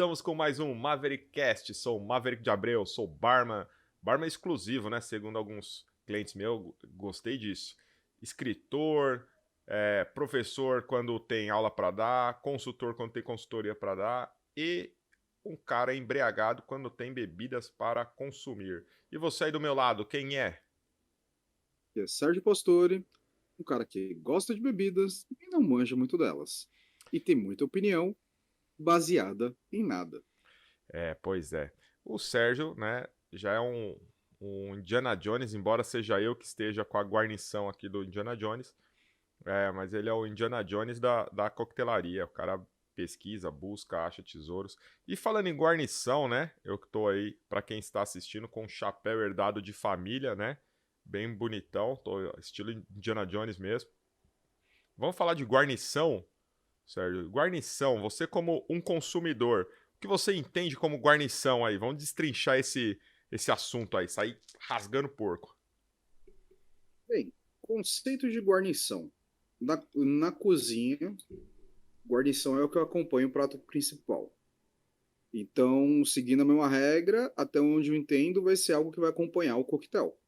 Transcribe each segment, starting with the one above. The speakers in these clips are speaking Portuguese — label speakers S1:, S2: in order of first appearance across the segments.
S1: Estamos com mais um Maverickcast. Sou o Maverick de Abreu, sou barman. Barman exclusivo, né? Segundo alguns clientes meus, gostei disso. Escritor, professor quando tem aula para dar, consultor quando tem consultoria para dar e um cara embriagado quando tem bebidas para consumir. E você aí do meu lado, quem é?
S2: Que é Sérgio Pastore, um cara que gosta de bebidas e não manja muito delas. E tem muita opinião baseada em nada.
S1: Pois é. O Sérgio, né, já é um Indiana Jones, embora seja eu que esteja com a guarnição aqui do Indiana Jones. Mas ele é o Indiana Jones da coquetelaria. O cara pesquisa, busca, acha tesouros. E falando em guarnição, né? Eu que tô aí, pra quem está assistindo, com um chapéu herdado de família, né? Bem bonitão, tô estilo Indiana Jones mesmo. Vamos falar de guarnição, Sérgio. Guarnição, você como um consumidor, o que você entende como guarnição aí? Vamos destrinchar esse assunto aí, sair rasgando porco.
S2: Bem, conceito de guarnição. Na cozinha, guarnição é o que acompanha o prato principal. Então, seguindo a mesma regra, até onde eu entendo, vai ser algo que vai acompanhar o coquetel.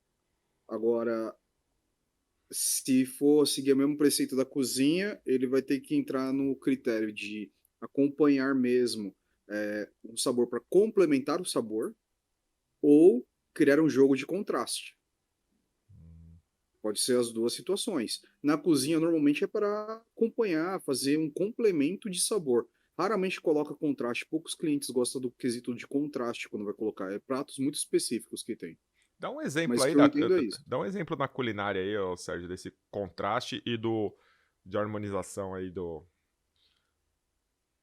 S2: Agora, se for seguir o mesmo preceito da cozinha, ele vai ter que entrar no critério de acompanhar mesmo um sabor para complementar o sabor ou criar um jogo de contraste. Pode ser as duas situações. Na cozinha, normalmente é para acompanhar, fazer um complemento de sabor. Raramente coloca contraste. Poucos clientes gostam do quesito de contraste quando vai colocar. É pratos muito específicos que tem.
S1: Dá um exemplo
S2: Mas o
S1: aí,
S2: que eu entendo é isso.
S1: dá um exemplo na culinária aí, ô, Sérgio, desse contraste e de harmonização aí do.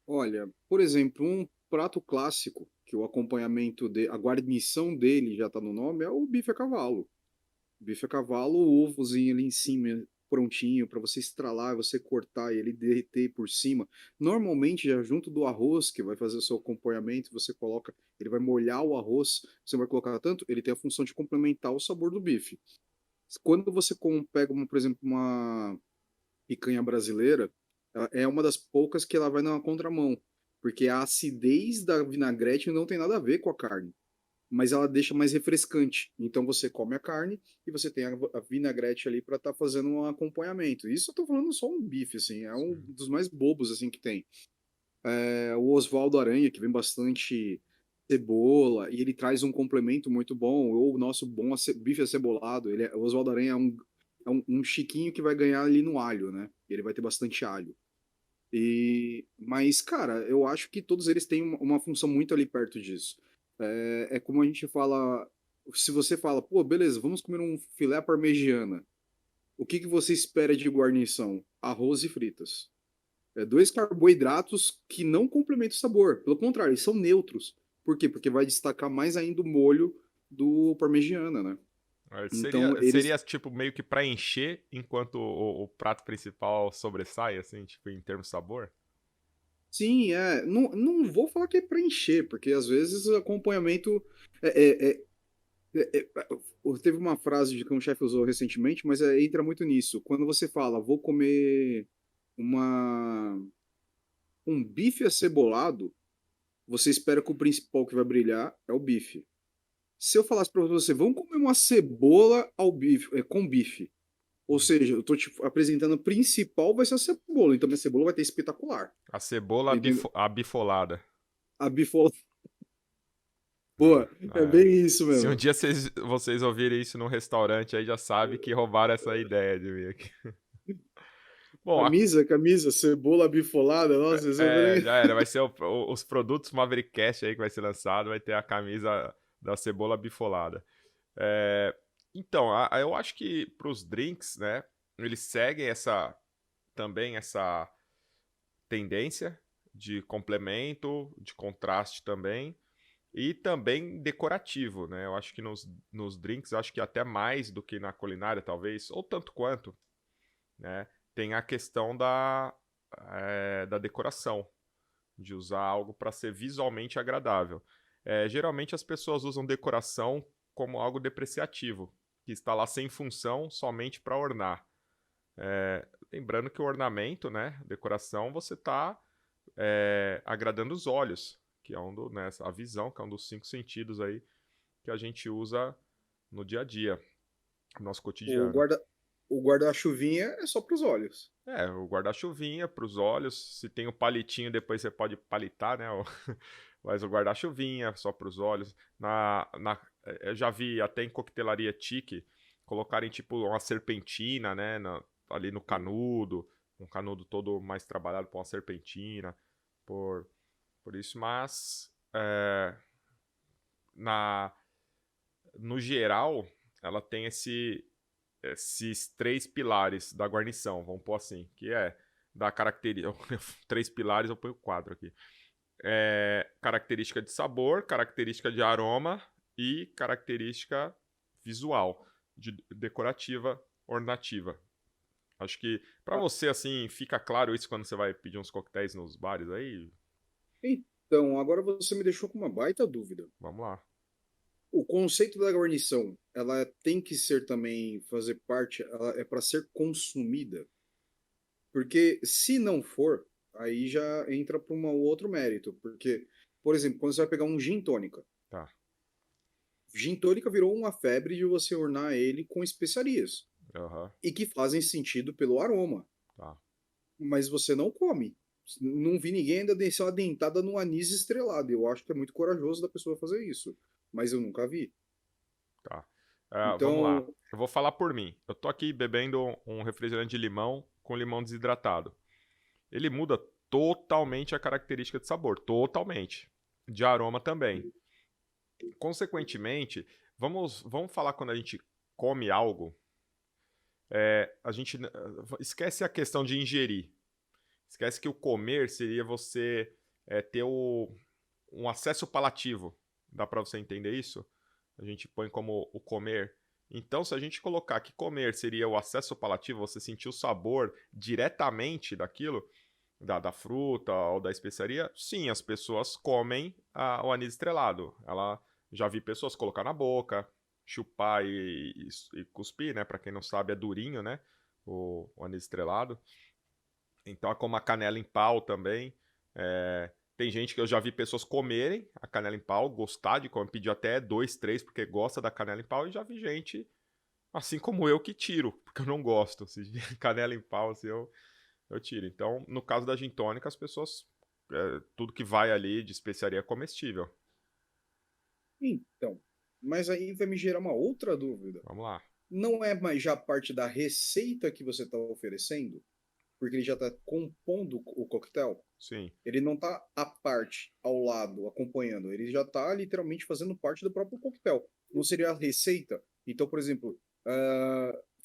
S2: Olha, por exemplo, um prato clássico, que o acompanhamento, a guarnição dele já está no nome, é o bife a cavalo. Bife a cavalo, o ovozinho ali em cima, prontinho, para você estralar, você cortar e ele derreter por cima. Normalmente, já junto do arroz, que vai fazer o seu acompanhamento, você coloca, ele vai molhar o arroz, você vai colocar tanto, ele tem a função de complementar o sabor do bife. Quando você pega, por exemplo, uma picanha brasileira, ela é uma das poucas que ela vai na contramão, porque a acidez da vinagrete não tem nada a ver com a carne, mas ela deixa mais refrescante. Então você come a carne e você tem a vinagrete ali para estar fazendo um acompanhamento. Isso eu tô falando só um bife, assim, é um
S1: Sim.
S2: dos mais bobos assim que tem. O Oswaldo Aranha, que vem bastante cebola, e ele traz um complemento muito bom, ou o nosso bom bife acebolado. O Oswaldo Aranha é um chiquinho que vai ganhar ali no alho, né? Ele vai ter bastante alho. Mas, cara, eu acho que todos eles têm uma função muito ali perto disso. É como a gente fala. Se você fala, pô, beleza, vamos comer um filé parmegiana. O que você espera de guarnição? Arroz e fritas. Dois carboidratos que não complementam o sabor. Pelo contrário, eles são neutros. Por quê? Porque vai destacar mais ainda o molho do parmegiana, né? Então, eles.
S1: Seria tipo meio que pra encher enquanto o prato principal sobressai, assim, tipo, em termos de sabor?
S2: Sim, não, não vou falar que é para encher, porque às vezes o acompanhamento. É, é, é, Teve uma frase de que um chefe usou recentemente, mas entra muito nisso. Quando você fala, vou comer uma, um bife acebolado, você espera que o principal que vai brilhar é o bife. Se eu falasse para você, vamos comer uma cebola ao bife, com bife. Ou
S1: Hum.
S2: seja, eu tô te apresentando a principal vai ser a cebola, então minha cebola vai ter espetacular.
S1: A cebola
S2: Entendeu?
S1: abifolada.
S2: A bifola.
S1: Ah,
S2: Boa, é
S1: é.
S2: bem isso
S1: Se um
S2: mesmo.
S1: dia vocês ouvirem isso num restaurante, aí já sabe que roubaram essa ideia de mim aqui. Bom,
S2: Camisa, cebola bifolada, nossa, isso é
S1: já era. Vai ser os produtos Maverickcast aí que vai ser lançado, vai ter a camisa da cebola bifolada. É, então, eu acho que pros drinks, né, eles seguem também essa tendência de complemento, de contraste também. E também decorativo, né? Eu acho que nos drinks, acho que até mais do que na culinária, talvez, ou tanto quanto, né? Tem a questão da decoração, de usar algo para ser visualmente agradável. Geralmente as pessoas usam decoração como algo depreciativo, que está lá sem função, somente para ornar. Lembrando que o ornamento, né? Decoração, você está agradando os olhos. que é né, a visão, que é um dos 5 sentidos aí que a gente usa no dia a dia, no nosso
S2: O
S1: cotidiano.
S2: guarda, o guarda-chuvinha é só para os olhos.
S1: É, o guarda-chuvinha para os olhos, se tem o palitinho, depois você pode palitar, né? Mas o guarda-chuvinha só para os olhos. Eu já vi até em coquetelaria tique colocarem tipo uma serpentina, né? Ali no canudo, um canudo todo mais trabalhado para uma serpentina, por, por isso. Mas na, no geral, ela tem esses 3 pilares da guarnição, vamos pôr assim, que é da característica. 3 pilares, eu ponho 4 aqui. Característica de sabor, característica de aroma e característica visual, decorativa, ornativa. Acho que pra
S2: Ah,
S1: você, assim, fica claro isso quando você vai pedir uns coquetéis nos bares aí?
S2: então, agora você me deixou com uma baita dúvida.
S1: Vamos lá.
S2: O conceito da guarnição, ela tem que ser também, fazer parte, ela é para ser consumida. Porque se não for, aí já entra para um outro mérito. Porque, por exemplo, quando você vai pegar um
S1: Tá.
S2: gin tônica virou uma febre de você ornar ele com especiarias.
S1: Aham.
S2: E que fazem sentido pelo aroma.
S1: Tá.
S2: Mas você não come. Não vi ninguém ainda descer uma dentada no anis estrelado. Eu acho que é muito corajoso da pessoa fazer isso. Mas eu nunca vi.
S1: Tá. Vamos lá.
S2: Então,
S1: Eu vou falar por mim. Eu tô aqui bebendo um refrigerante de limão com limão desidratado. Ele muda totalmente a característica de sabor. Totalmente. De aroma também. Consequentemente, vamos falar quando a gente come algo. A gente esquece a questão de ingerir. Esquece que o comer seria você ter um acesso palativo. Dá para você entender isso? A gente põe como o comer. Então, se a gente colocar que comer seria o acesso palativo, você sentir o sabor diretamente daquilo, da fruta ou da especiaria, sim, as pessoas comem o anis estrelado. Ela já vi pessoas colocar na boca, chupar e cuspir, né? Para quem não sabe, é durinho, né? O anis estrelado. Então, é como a canela em pau também. Tem gente que eu já vi pessoas comerem a canela em pau, gostar de comer, pedir até 2, 3, porque gosta da canela em pau, e já vi gente, assim como eu, que tiro, porque eu não gosto. Se canela em pau, assim, eu tiro. Então, no caso da gin tônica, as pessoas. Tudo que vai ali de especiaria é comestível.
S2: então. Mas aí vai me gerar uma outra dúvida.
S1: Vamos lá.
S2: Não é mais já parte da receita que você está oferecendo? Porque ele já está compondo o coquetel?
S1: Sim.
S2: Ele não está à parte, ao lado, acompanhando. Ele já está literalmente fazendo parte do próprio coquetel. Não seria a receita? Então, por exemplo,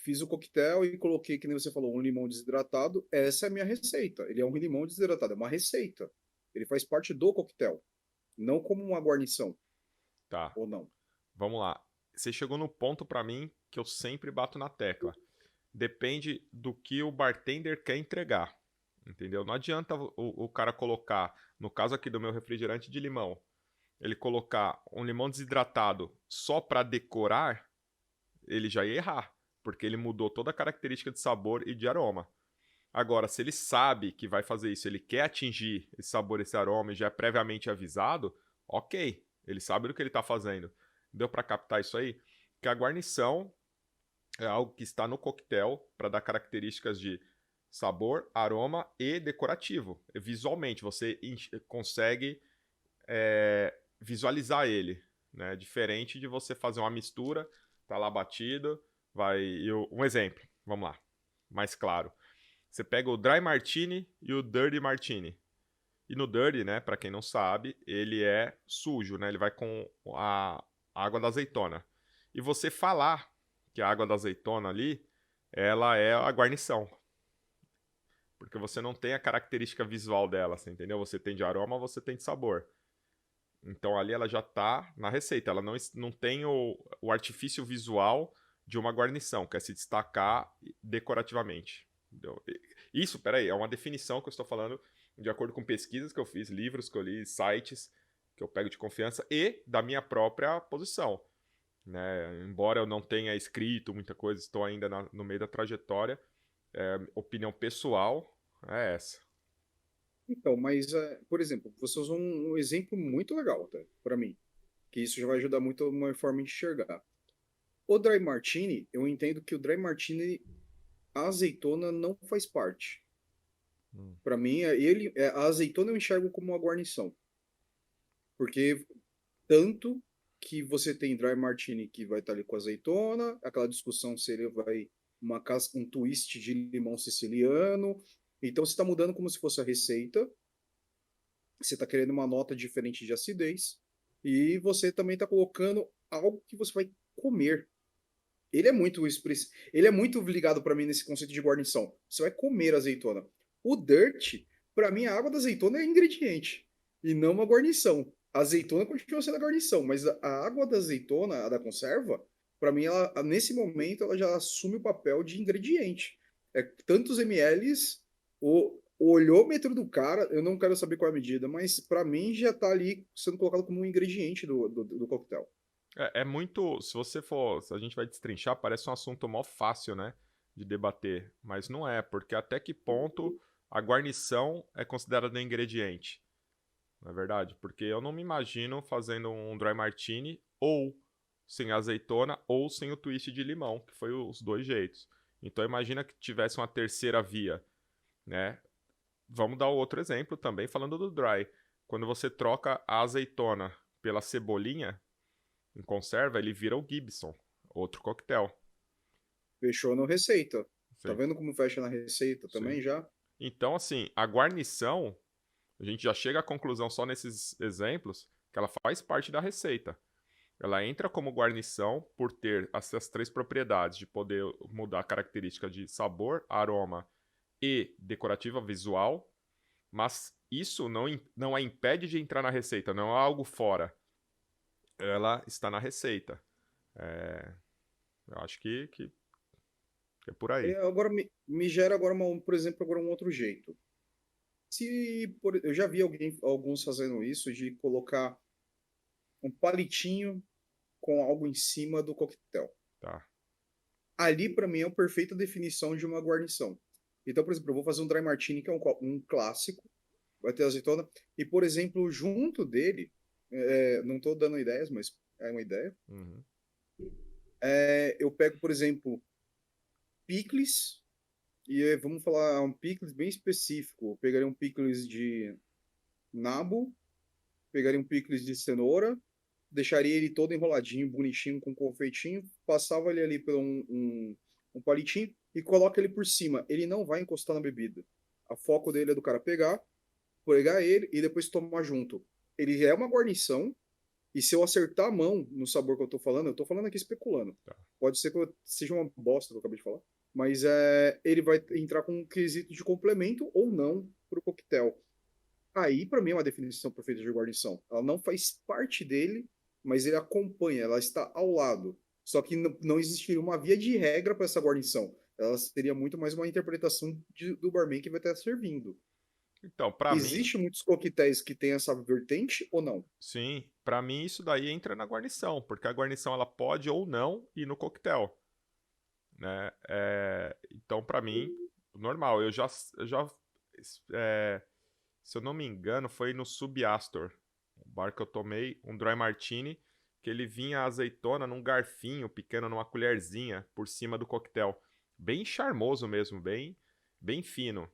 S2: fiz o coquetel e coloquei, que nem você falou, um limão desidratado. Essa é a minha receita. Ele é um limão desidratado, é uma receita. Ele faz parte do coquetel, não como uma guarnição,
S1: Tá.
S2: ou não.
S1: Vamos lá. Você chegou no ponto pra mim que eu sempre bato na tecla. Depende do que o bartender quer entregar. Entendeu? Não adianta o cara colocar, no caso aqui do meu refrigerante de limão, ele colocar um limão desidratado só para decorar, ele já ia errar, porque ele mudou toda a característica de sabor e de aroma. Agora, se ele sabe que vai fazer isso, ele quer atingir esse sabor, esse aroma e já é previamente avisado, ok, ele sabe do que ele está fazendo. Deu para captar isso aí? Que a guarnição é algo que está no coquetel para dar características de sabor, aroma e decorativo. Visualmente, você consegue visualizar ele, né? Diferente de você fazer uma mistura, tá lá batido, um exemplo, vamos lá, mais claro. Você pega o Dry Martini e o Dirty Martini. E no Dirty, né, para quem não sabe, ele é sujo, né? Ele vai com a água da azeitona. E você falar que a água da azeitona ali, ela é a guarnição. Porque você não tem a característica visual dela, você entendeu? Você tem de aroma, você tem de sabor. Então ali ela já está na receita. Ela não tem o artifício visual de uma guarnição, que é se destacar decorativamente. Entendeu? Isso, peraí, é uma definição que eu estou falando de acordo com pesquisas que eu fiz, livros que eu li, sites que eu pego de confiança e da minha própria posição. Né? Embora eu não tenha escrito muita coisa, estou ainda no meio da trajetória, opinião pessoal é essa.
S2: Então, mas, por exemplo, você usou um exemplo muito legal, tá? Para mim, que isso já vai ajudar muito a uma forma de enxergar. O Dry Martini, eu entendo que o Dry Martini, a azeitona não faz parte.
S1: Hum.
S2: Para mim, a azeitona eu enxergo como uma guarnição. Porque tanto que você tem Dry Martini que vai estar ali com azeitona, aquela discussão se ele vai um twist de limão siciliano. Então você está mudando como se fosse a receita, você está querendo uma nota diferente de acidez, e você também está colocando algo que você vai comer. Ele é muito ligado para mim nesse conceito de guarnição. Você vai comer azeitona. O dirt, para mim, a água da azeitona é ingrediente e não uma guarnição. A azeitona continua sendo a guarnição, mas a água da azeitona, a da conserva, para mim, nesse momento, ela já assume o papel de ingrediente. É tantos mls, o olhômetro do cara, eu não quero saber qual é a medida, mas para mim já está ali sendo colocado como um ingrediente do coquetel.
S1: É muito. Se você for. Se a gente vai destrinchar, parece um assunto mó fácil, né? De debater. Mas não é, porque até que ponto a guarnição é considerada ingrediente? Não é verdade? Porque eu não me imagino fazendo um dry martini ou sem azeitona ou sem o twist de limão, que foi os dois jeitos. Então imagina que tivesse uma terceira via, né? Vamos dar outro exemplo também, falando do dry. Quando você troca a azeitona pela cebolinha em conserva, ele vira o Gibson, outro coquetel.
S2: Fechou na receita. Tá
S1: Sim.
S2: vendo como fecha na receita
S1: Sim.
S2: também já?
S1: Então, assim, a guarnição, a gente já chega à conclusão só nesses exemplos que ela faz parte da receita. Ela entra como guarnição por ter essas três propriedades de poder mudar a característica de sabor, aroma e decorativa visual, mas isso não a impede de entrar na receita, não é algo fora. Ela está na receita. É, eu acho que é por aí.
S2: Agora me gera agora, por exemplo, agora um outro jeito. Eu já vi alguns fazendo isso, de colocar um palitinho com algo em cima do coquetel.
S1: Tá.
S2: Ali, para mim, é a perfeita definição de uma guarnição. Então, por exemplo, eu vou fazer um dry martini, que é um clássico, vai ter azeitona, e, por exemplo, junto dele, não estou dando ideias, mas é uma ideia,
S1: Uhum.
S2: eu pego, por exemplo, picles. E vamos falar um picles bem específico. Eu pegaria um picles de nabo, pegaria um picles de cenoura, deixaria ele todo enroladinho, bonitinho, com confeitinho, passava ele ali por um palitinho e coloca ele por cima. Ele não vai encostar na bebida. A foco dele é do cara pegar ele e depois tomar junto. Ele é uma guarnição, e se eu acertar a mão no sabor que eu tô falando aqui especulando.
S1: Tá.
S2: Pode ser que seja uma bosta que eu acabei de falar, mas ele vai entrar com um quesito de complemento ou não para o coquetel. Aí, para mim, é uma definição perfeita de guarnição. Ela não faz parte dele, mas ele acompanha, ela está ao lado. Só que não existiria uma via de regra para essa guarnição. Ela seria muito mais uma interpretação do barman que vai estar servindo.
S1: Então, pra mim,
S2: Existem muitos coquetéis que têm essa vertente ou não?
S1: sim, pra mim isso daí entra na guarnição, porque a guarnição ela pode ou não ir no coquetel, né? Então, pra mim, normal. Eu já é, se eu não me engano, foi no Subastor, o bar que eu tomei um dry martini, que ele vinha a azeitona num garfinho pequeno, numa colherzinha por cima do coquetel, bem charmoso mesmo, bem fino.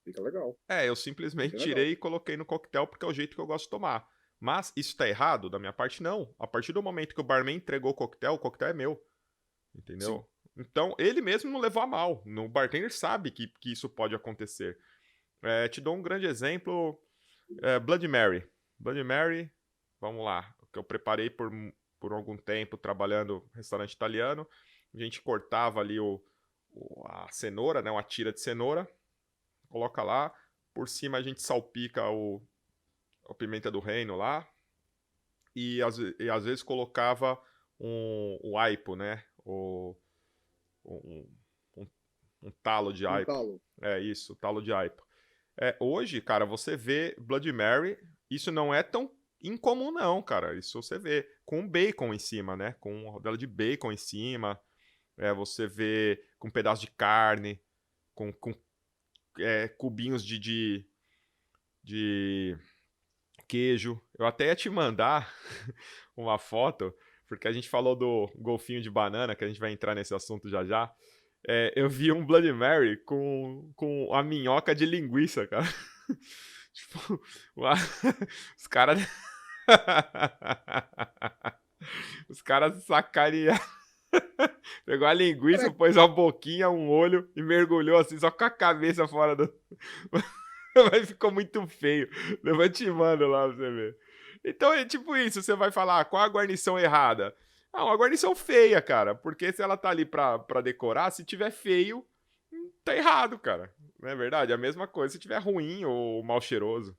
S2: Fica legal.
S1: Eu
S2: É
S1: simplesmente
S2: bem legal.
S1: tirei e coloquei no coquetel porque é o jeito que eu gosto de tomar. Mas isso tá errado da minha parte? Não. A partir do momento que o barman entregou o coquetel é meu.
S2: Sim.
S1: Entendeu? Então, ele mesmo não levou a mal. O bartender sabe que isso pode acontecer. Te dou um grande exemplo: Bloody Mary. Bloody Mary, vamos lá. Que eu preparei por algum tempo trabalhando em restaurante italiano. A gente cortava ali a cenoura, né? Uma tira de cenoura. Coloca lá. Por cima a gente salpica a pimenta do reino lá. E às vezes colocava o aipo, né? Um, um, um talo de
S2: Um
S1: aipo.
S2: talo.
S1: É isso, talo de aipo. Hoje, cara, você vê Blood Mary, isso não é tão incomum não, cara. Isso você vê com bacon em cima, né? Com uma rodela de bacon em cima. Você vê com um pedaço de carne, com cubinhos de queijo. Eu até ia te mandar uma foto, porque a gente falou do golfinho de banana, que a gente vai entrar nesse assunto já já. Eu vi um Bloody Mary com a minhoca de linguiça, cara. Tipo, uma- os caras. Os caras sacanearam. Pegou a linguiça,
S2: Cara,
S1: pôs a boquinha, um olho e mergulhou assim, só com a cabeça fora do. Mas ficou muito feio. Eu te mando lá pra você ver. Então é tipo isso, você vai falar, qual a guarnição errada? Ah, uma guarnição feia, cara. Porque se ela tá ali pra decorar, se tiver feio, tá errado, cara. Não é verdade? É a mesma coisa se tiver ruim ou mal cheiroso.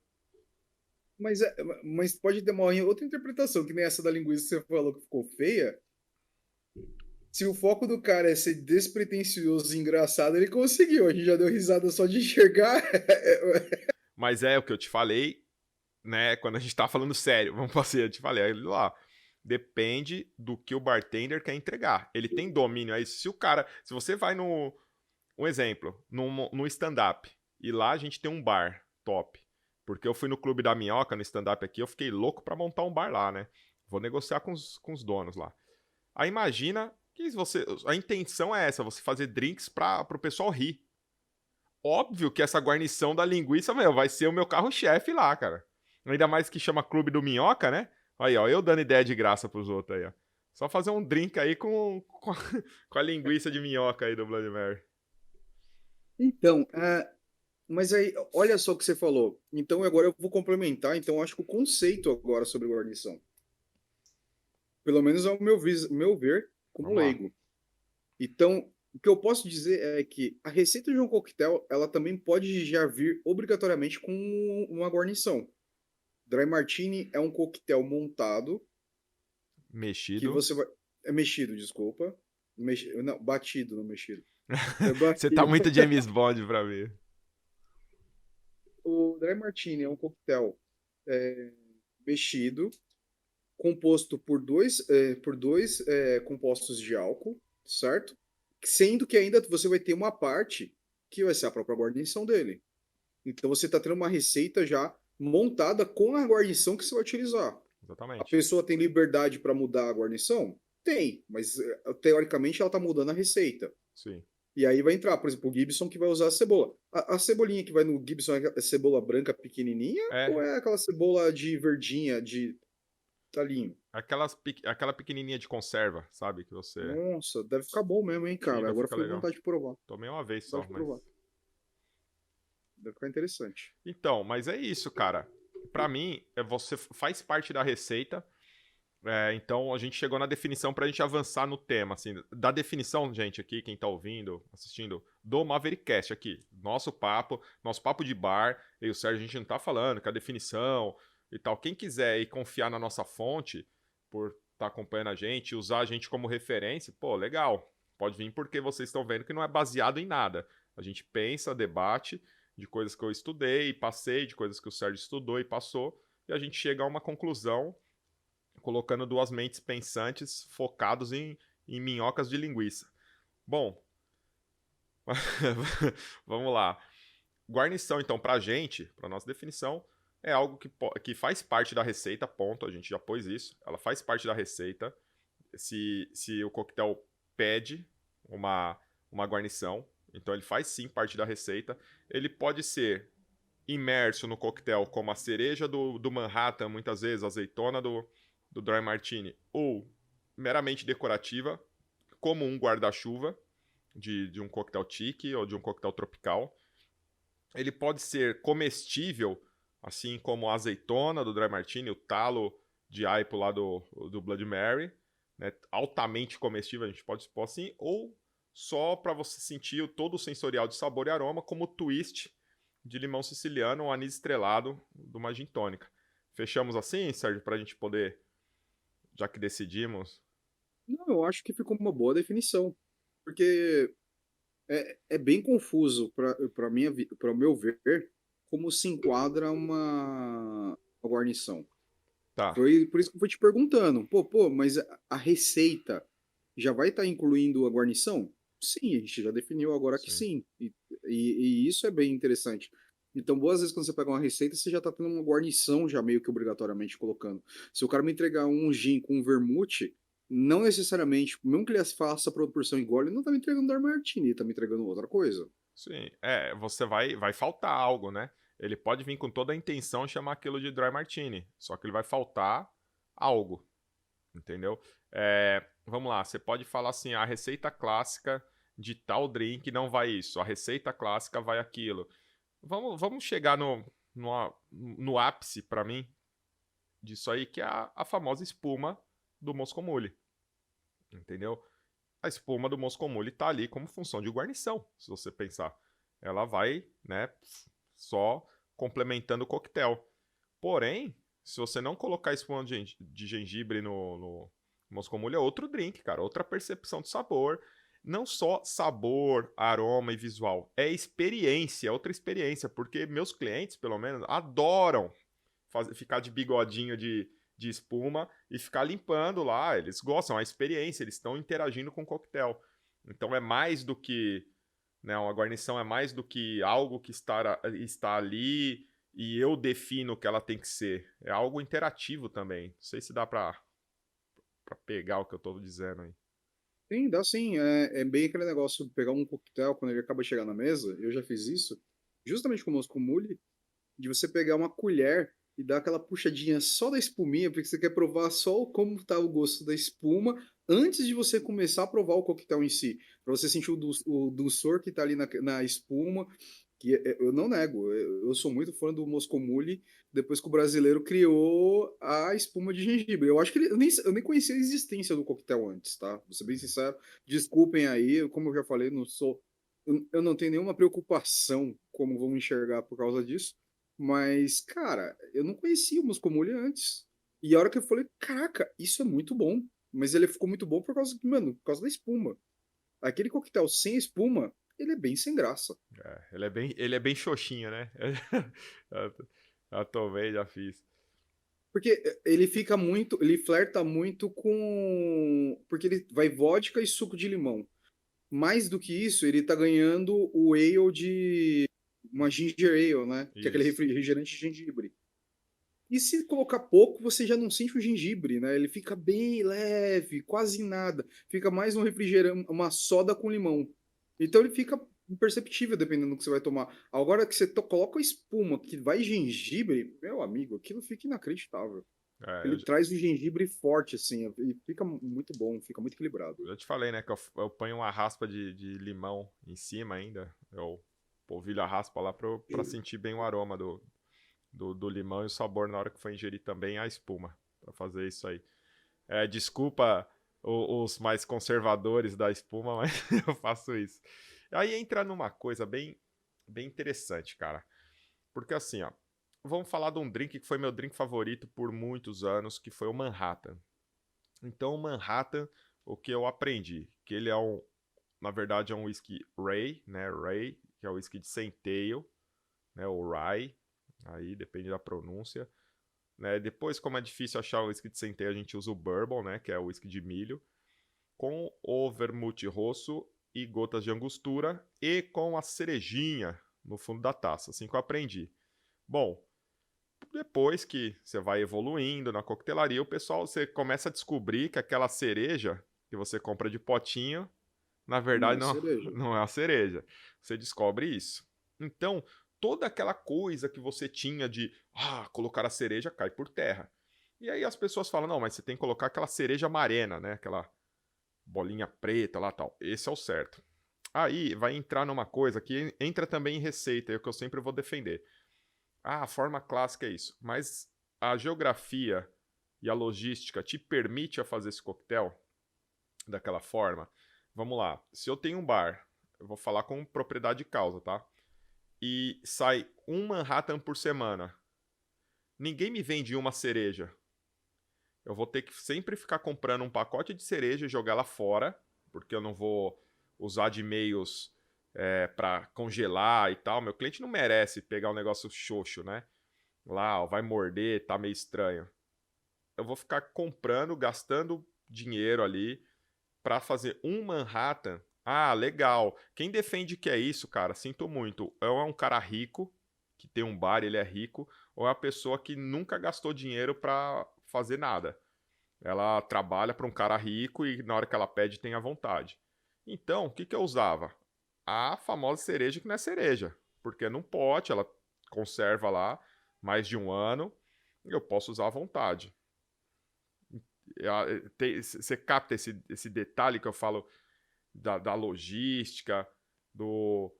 S2: mas, mas pode ter uma outra interpretação, que nem essa da linguiça que você falou que ficou feia. Se o foco do cara é ser despretensioso e engraçado, ele conseguiu. A gente já deu risada só de enxergar.
S1: Mas é o que eu te falei, né? Quando a gente tá falando sério, vamos fazer, eu te falei, aí lá. Depende do que o bartender quer entregar. Ele tem domínio aí. Se o cara. Se você vai no. Um exemplo, no stand-up. E lá a gente tem um bar top. Porque eu fui no Clube da Minhoca, no stand-up aqui, eu fiquei louco pra montar um bar lá, né? Vou negociar com os donos lá. Aí imagina que você. A intenção é essa, você fazer drinks pro pessoal rir. Óbvio que essa guarnição da linguiça, meu, vai ser o meu carro-chefe lá, cara. Ainda mais que chama Clube do Minhoca, né? Aí, ó, eu dando ideia de graça pros outros aí, ó. Só fazer um drink aí com a linguiça de minhoca aí do Bloody Mary.
S2: Então, mas aí, olha só o que você falou. Então, agora eu vou complementar. Então, eu acho que o conceito agora sobre guarnição, pelo menos ao meu ver, como
S1: Vamos lá.
S2: leigo. Então, o que eu posso dizer é que a receita de um coquetel, ela também pode já vir obrigatoriamente com uma guarnição. Dry Martini é um coquetel montado que
S1: Mexido.
S2: você vai. É mexido, desculpa. Não, batido, não mexido. É
S1: Você tá
S2: batido.
S1: muito James Bond pra mim.
S2: O Dry Martini é um coquetel é, mexido, composto por dois compostos de álcool, certo? Sendo que ainda você vai ter uma parte que vai ser a própria guarnição dele. Então você está tendo uma receita já montada com a guarnição que você vai utilizar. A
S1: Exatamente.
S2: pessoa tem liberdade para mudar a guarnição? Tem, mas teoricamente ela está mudando a receita.
S1: Sim.
S2: E aí vai entrar, por exemplo, o Gibson que vai usar a cebola. A cebolinha que vai no Gibson é cebola branca pequenininha ou
S1: É.
S2: é aquela cebola de verdinha, de talinho?
S1: Aquela pequenininha de conserva, sabe? Que você.
S2: Nossa, deve ficar bom mesmo, hein, cara?
S1: Fica,
S2: Agora
S1: fica
S2: fiquei com
S1: legal.
S2: vontade de provar.
S1: Tomei uma vez só,
S2: Vontade de
S1: mas.
S2: provar. Deve ficar interessante.
S1: Então, mas é isso, cara. Pra mim, você faz parte da receita. Então a gente chegou na definição pra gente avançar no tema, assim, da definição, gente, aqui, quem tá ouvindo, assistindo, do Maverickcast aqui. Nosso papo de bar, eu e o Sérgio, a gente não tá falando que a definição e tal. Quem quiser ir confiar na nossa fonte, por estar tá acompanhando a gente, usar a gente como referência, pô, legal. Pode vir porque vocês estão vendo que não é baseado em nada. A gente pensa, debate de coisas que eu estudei e passei, de coisas que o Sérgio estudou e passou, e a gente chega a uma conclusão colocando duas mentes pensantes focados em minhocas de linguiça. Bom, vamos lá. Guarnição, então, pra gente, pra nossa definição, é algo que faz parte da receita, ponto. A gente já pôs isso. Ela faz parte da receita. Se o coquetel pede uma guarnição, então ele faz sim parte da receita. Ele pode ser imerso no coquetel como a cereja do Manhattan, muitas vezes, a azeitona do Dry Martini, ou meramente decorativa, como um guarda-chuva de um coquetel tique ou de um coquetel tropical. Ele pode ser comestível, assim como a azeitona do Dry Martini, o talo de aipo lá do Bloody Mary, né? Altamente comestível, a gente pode expor assim, ou só para você sentir todo o sensorial de sabor e aroma, como o twist de limão siciliano ou anis estrelado de uma gin tônica. Fechamos assim, Sérgio, para a gente poder, já que decidimos.
S2: Não, eu acho que ficou uma boa definição. Porque é bem confuso para o meu ver como se enquadra uma guarnição.
S1: Tá,
S2: Foi por isso que eu fui te perguntando, pô, mas a receita já vai estar incluindo a guarnição? Sim, a gente já definiu agora que
S1: sim.
S2: sim. E isso é bem interessante. Então, boas vezes quando você pega uma receita, você já tá tendo uma guarnição já meio que obrigatoriamente colocando. Se o cara me entregar um gin com um vermute, não necessariamente, mesmo que ele faça a proporção igual, ele não tá me entregando Dry Martini, ele tá me entregando outra coisa.
S1: Sim, você vai faltar algo, né? Ele pode vir com toda a intenção de chamar aquilo de Dry Martini, só que ele vai faltar algo, entendeu? Vamos lá, você pode falar assim, a receita clássica de tal drink não vai isso, a receita clássica vai aquilo. Vamos chegar no ápice, pra mim, disso aí, que é a famosa espuma do Moscow Mule, entendeu? A espuma do Moscow Mule tá ali como função de guarnição, se você pensar. Ela vai, né, só complementando o coquetel. Porém, se você não colocar espuma de gengibre no Moscow Mule, é outro drink, cara, outra percepção de sabor. Não só sabor, aroma e visual, é experiência, é outra experiência, porque meus clientes, pelo menos, adoram ficar de bigodinho de espuma e ficar limpando lá. Eles gostam, é a experiência, eles estão interagindo com o coquetel. Então é mais do que, né, uma guarnição é mais do que algo que está ali e eu defino o que ela tem que ser. É algo interativo também. Não sei se dá pra pegar o que eu tô dizendo aí.
S2: Sim, dá sim. É bem aquele negócio de pegar um coquetel quando ele acaba de chegar na mesa. Eu já fiz isso, justamente com o Moscow Mule, de você pegar uma colher e dar aquela puxadinha só da espuminha, porque você quer provar só como tá o gosto da espuma antes de você começar a provar o coquetel em si, para você sentir o dulçor que tá ali na espuma, que eu não nego, eu sou muito fã do Moscow Mule, depois que o brasileiro criou a espuma de gengibre. Eu acho que eu nem conhecia a existência do coquetel antes, tá? Vou ser bem sincero, desculpem aí, como eu já falei, eu não tenho nenhuma preocupação como vão enxergar por causa disso. Mas, cara, eu não conhecia o Muscomule antes. E a hora que eu falei, caraca, isso é muito bom. Mas ele ficou muito bom por causa, mano, por causa da espuma. Aquele coquetel sem espuma, ele é bem sem graça.
S1: Ele é bem xoxinho, né? Já tomei, já fiz.
S2: Porque ele fica muito, ele flerta muito com. Porque ele vai vodka e suco de limão. Mais do que isso, ele tá ganhando o ale de. Uma ginger ale, né? Que é aquele
S1: Isso.
S2: refrigerante de gengibre. E se colocar pouco, você já não sente o gengibre, né? Ele fica bem leve, quase nada. Fica mais um refrigerante, uma soda com limão. Então ele fica imperceptível dependendo do que você vai tomar. Agora que você coloca a espuma que vai gengibre, meu amigo, aquilo fica inacreditável.
S1: É,
S2: Ele traz o gengibre forte, assim, e fica muito bom, fica muito equilibrado.
S1: eu te falei, né, que eu ponho uma raspa de limão em cima ainda. Eu polvilho a raspa lá pra sentir bem o aroma do limão e o sabor na hora que for ingerir também a espuma. Pra fazer isso aí. Desculpa os mais conservadores da espuma, mas eu faço isso. Aí entra numa coisa bem interessante, cara. Porque assim, ó, vamos falar de um drink que foi meu drink favorito por muitos anos, que foi o Manhattan. Então, o Manhattan, o que eu aprendi? Que ele na verdade, é um whisky Ray, né? Ray, que é o whisky de Centeio, né? O Rye, aí depende da pronúncia. Né? Depois, como é difícil achar o whisky de Centeio, a gente usa o Bourbon, né? Que é o whisky de milho, com o vermute rosso e gotas de angostura e com a cerejinha no fundo da taça, assim que eu aprendi. Bom, depois que você vai evoluindo na coquetelaria, o pessoal, você começa a descobrir que aquela cereja que você compra de potinho, na
S2: Não
S1: verdade
S2: é
S1: não,
S2: cereja.
S1: não é a cereja. Você descobre isso. Então, toda aquela coisa que você tinha de colocar a cereja cai por terra. E aí as pessoas falam: "Não, mas você tem que colocar aquela cereja amarena, né? Aquela bolinha preta lá, tal". Esse é o certo. Aí vai entrar numa coisa que entra também em receita, é o que eu sempre vou defender. A forma clássica é isso. Mas a geografia e a logística te permite a fazer esse coquetel daquela forma? Vamos lá. Se eu tenho um bar, eu vou falar com propriedade de causa, tá? E sai um Manhattan por semana. Ninguém me vende uma cereja. Eu vou ter que sempre ficar comprando um pacote de cereja e jogar lá fora, porque eu não vou usar de meios para congelar e tal. Meu cliente não merece pegar um negócio xoxo, né? Lá, ó, vai morder, tá meio estranho. Eu vou ficar comprando, gastando dinheiro ali pra fazer um Manhattan. Ah, legal. Quem defende que é isso, cara, sinto muito. É um cara rico que tem um bar, ele é rico, ou é a pessoa que nunca gastou dinheiro para fazer nada. Ela trabalha para um cara rico e na hora que ela pede tem à vontade. Então, o que que eu usava? A famosa cereja que não é cereja, porque num pote ela conserva lá mais de um ano e eu posso usar à vontade. Você capta esse detalhe que eu falo da logística,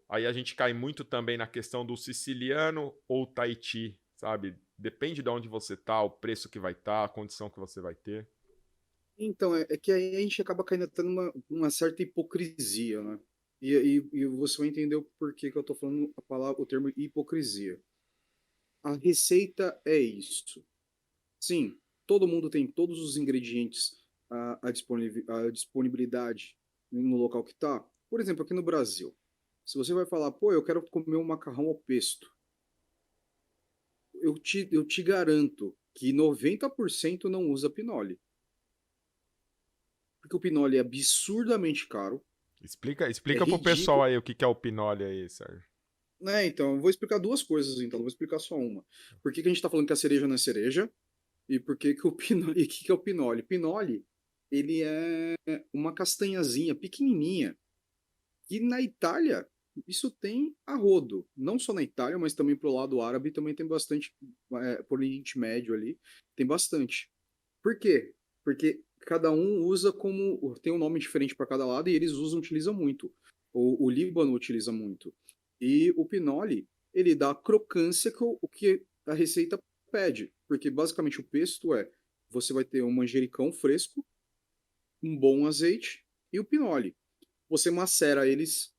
S1: Aí a gente cai muito também na questão do siciliano ou Tahiti, sabe? Depende de onde você tá, o preço que vai estar, a condição que você vai ter.
S2: Então, é que aí a gente acaba caindo até numa certa hipocrisia, né? E você vai entender o porquê que eu tô falando o termo hipocrisia. A receita é isso. Sim, todo mundo tem todos os ingredientes à disponibilidade no local que está. Por exemplo, aqui no Brasil, se você vai falar, pô, eu quero comer um macarrão ao pesto, eu te garanto que 90% não usa pinole. Porque o pinole é absurdamente caro, é
S1: Explica pro pessoal
S2: ridículo.
S1: aí o que que é o pinole aí, Sérgio.
S2: Né, então, eu vou explicar duas coisas, então, não vou explicar só uma. Por que que a gente está falando que a cereja não é cereja? E por que que o pinole, e o que que é o pinole? Pinole, ele é uma castanhazinha pequenininha, que na Itália isso tem a rodo. Não só na Itália, mas também pro lado árabe também tem bastante, por Oriente Médio ali, tem bastante. Por quê? Porque cada um usa como, tem um nome diferente para cada lado e eles utilizam muito. O Líbano utiliza muito. E o pinole, ele dá a crocância o que a receita pede. Porque basicamente o pesto você vai ter um manjericão fresco, um bom azeite e o pinole. Você macera eles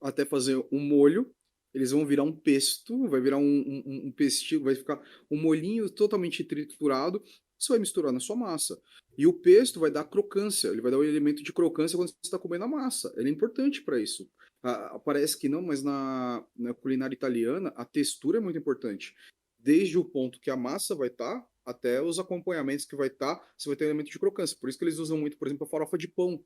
S2: até fazer um molho, eles vão virar um pesto, vai virar um pestinho, vai ficar um molhinho totalmente triturado, você vai misturar na sua massa. E o pesto vai dar crocância, ele vai dar o elemento de crocância quando você está comendo a massa. Ele é importante para isso. Parece que não, mas na culinária italiana a textura é muito importante. Desde o ponto que a massa vai estar, até os acompanhamentos que vai estar, você vai ter elemento de crocância. Por isso que eles usam muito, por exemplo, a farofa de pão.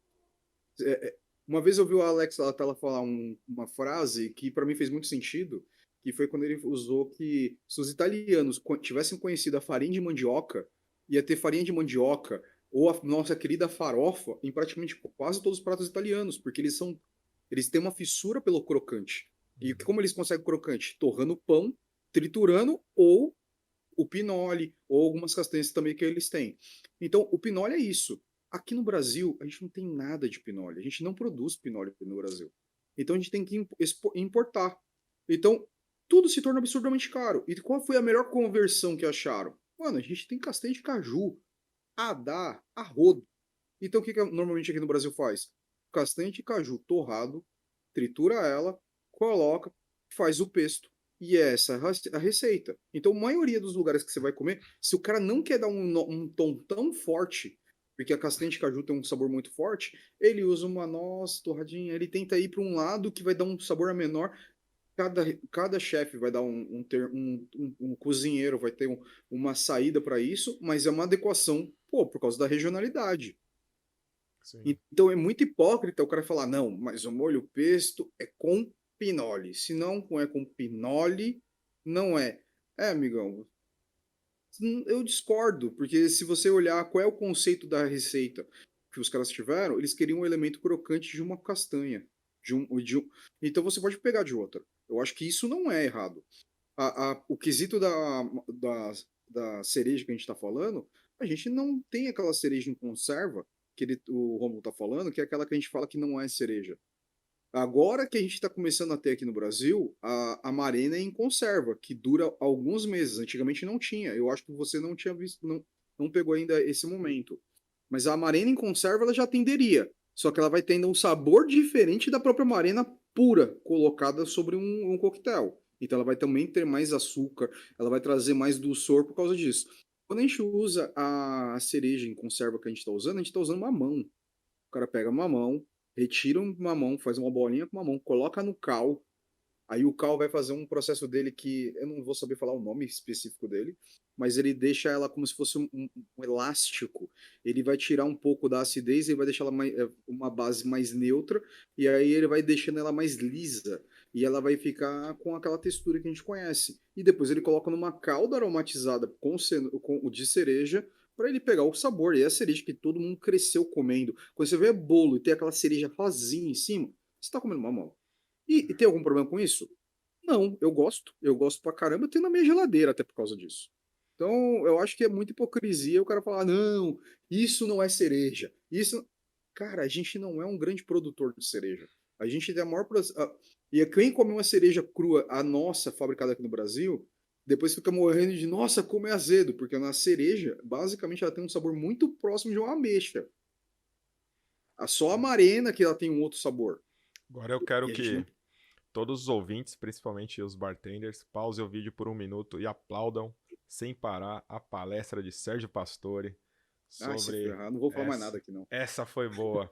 S2: Uma vez eu vi o Alex Atala falar uma frase que para mim fez muito sentido, que foi quando ele usou que se os italianos tivessem conhecido a farinha de mandioca, ia ter farinha de mandioca ou a nossa querida farofa em praticamente quase todos os pratos italianos, porque eles têm uma fissura pelo crocante. E como eles conseguem crocante? Torrando pão, triturando ou o pinole, ou algumas castanhas também que eles têm. Então, o pinole é isso. Aqui no Brasil, a gente não tem nada de pinole. A gente não produz pinole no Brasil. Então, a gente tem que importar. Então, tudo se torna absurdamente caro. E qual foi a melhor conversão que acharam? Mano, a gente tem castanha de caju, adá, arrodo. Então, o que normalmente aqui no Brasil faz? Castanha de caju torrado, tritura ela, coloca, faz o pesto. E é essa a receita. Então, a maioria dos lugares que você vai comer, se o cara não quer dar um tom tão forte, porque a castanha de caju tem um sabor muito forte, ele usa uma noz torradinha, ele tenta ir para um lado que vai dar um sabor a menor. Cada chefe vai dar um cozinheiro vai ter uma saída para isso, mas é uma adequação, pô, por causa da regionalidade.
S1: Sim.
S2: Então é muito hipócrita o cara falar, não, mas o molho pesto é com pinole. Se não é com pinole, não é. É, amigão, eu discordo, porque se você olhar qual é o conceito da receita que os caras tiveram, eles queriam um elemento crocante de uma castanha. Então você pode pegar de outra. Eu acho que isso não é errado. O quesito da cereja que a gente está falando, a gente não tem aquela cereja em conserva que o Romulo está falando, que é aquela que a gente fala que não é cereja. Agora que a gente está começando a ter aqui no Brasil, a Marena é em conserva, que dura alguns meses. Antigamente não tinha. Eu acho que você não tinha visto, não pegou ainda esse momento. Mas a Marena em conserva ela já atenderia. Só que ela vai tendo um sabor diferente da própria Marena pura, colocada sobre um coquetel. Então ela vai também ter mais açúcar, ela vai trazer mais dulçor por causa disso. Quando a gente usa a cereja em conserva que a gente está usando, a gente está usando mamão. O cara pega mamão, retira um mamão, faz uma bolinha com mamão, coloca no cal, Aí o Cal vai fazer um processo dele que eu não vou saber falar o nome específico dele, mas ele deixa ela como se fosse um elástico. Ele vai tirar um pouco da acidez e vai deixar ela uma base mais neutra, e aí ele vai deixando ela mais lisa. E ela vai ficar com aquela textura que a gente conhece. E depois ele coloca numa calda aromatizada com o de cereja para ele pegar o sabor. E é a cereja que todo mundo cresceu comendo. Quando você vê bolo e tem aquela cereja rosinha em cima, você está comendo mamão. E tem algum problema com isso? Não, eu gosto. Eu gosto pra caramba. Eu tenho na minha geladeira até por causa disso. Então, eu acho que é muita hipocrisia o cara falar, não, isso não é cereja. Isso. Cara, a gente não é um grande produtor de cereja. A gente tem a maior. E quem come uma cereja crua, a nossa, fabricada aqui no Brasil, depois fica morrendo de, nossa, como é azedo. Porque na cereja, basicamente, ela tem um sabor muito próximo de uma ameixa. Só a amarena que ela tem um outro sabor.
S1: Agora eu quero
S2: E a gente
S1: que
S2: não.
S1: todos os ouvintes, principalmente os bartenders, pausem o vídeo por um minuto e aplaudam sem parar a palestra de Sérgio Pastore
S2: Ai, se
S1: sobre
S2: ferrar, não vou falar mais
S1: essa.
S2: nada aqui, não.
S1: Essa foi boa.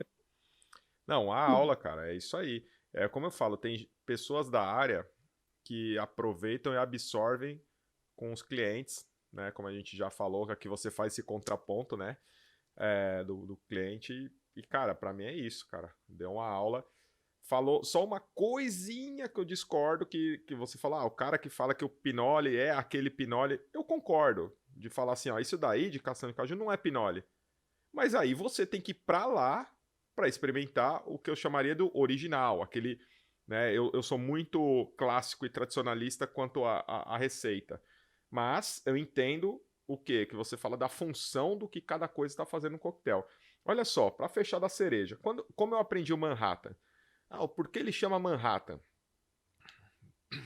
S1: Não, a aula, cara, é isso aí. É como eu falo, tem pessoas da área que aproveitam e absorvem com os clientes, né? Como a gente já falou, que aqui você faz esse contraponto, né? Do cliente. E, cara, pra mim é isso, cara. Deu uma aula. Falou só uma coisinha que eu discordo, que você fala, o cara que fala que o Pinole é aquele Pinole, eu concordo. De falar assim, ó, isso daí de castanha de caju não é Pinole. Mas aí você tem que ir pra lá pra experimentar o que eu chamaria do original, aquele, né, eu sou muito clássico e tradicionalista quanto à receita. Mas eu entendo o quê? Que você fala da função do que cada coisa está fazendo no coquetel. Olha só, para fechar da cereja, como eu aprendi o Manhattan? O porquê ele chama Manhattan?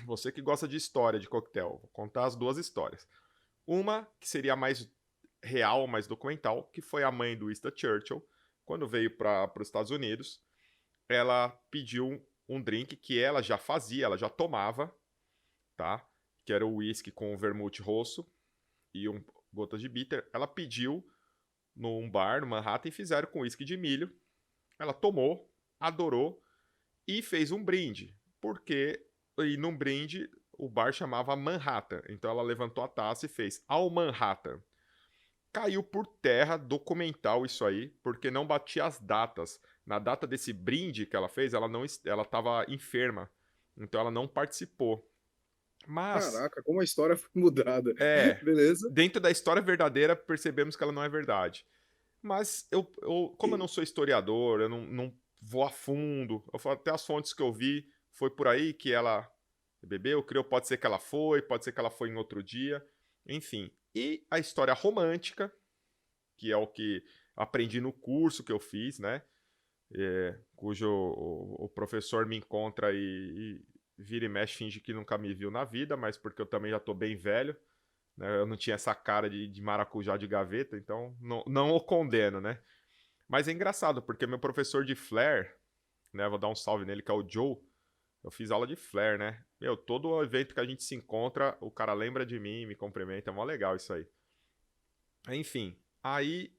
S1: Você que gosta de história de coquetel, vou contar as duas histórias. Uma que seria mais real, mais documental, que foi a mãe do Winston Churchill, quando veio para os Estados Unidos, ela pediu um drink que ela já fazia, ela já tomava, tá? Que era o whisky com vermute rosso e gotas de bitter. Ela pediu num bar no Manhattan e fizeram com whisky de milho. Ela tomou, adorou e fez um brinde. Porque, e num brinde, o bar chamava Manhattan. Então ela levantou a taça e fez ao Manhattan. Caiu por terra documental isso aí, porque não batia as datas. Na data desse brinde que ela fez, ela estava enferma. Então ela não participou. Mas,
S2: Caraca, como a história foi mudada.
S1: é,
S2: Beleza?
S1: dentro da história verdadeira, percebemos que ela não é verdade. Mas como eu não sou historiador, eu não vou a fundo. Eu falo, até as fontes que eu vi, foi por aí que ela bebeu, criou, pode ser que ela foi, pode ser que ela foi em outro dia. Enfim. E a história romântica, que é o que aprendi no curso que eu fiz, né? Cujo o professor me encontra e vira e mexe, finge que nunca me viu na vida, mas porque eu também já tô bem velho, né? Eu não tinha essa cara de maracujá de gaveta, então não o condeno, né? Mas é engraçado, porque meu professor de Flair, né? Vou dar um salve nele, que é o Joe. Eu fiz aula de Flair, né? Meu, todo evento que a gente se encontra, o cara lembra de mim, me cumprimenta, é mó legal isso aí. Enfim, aí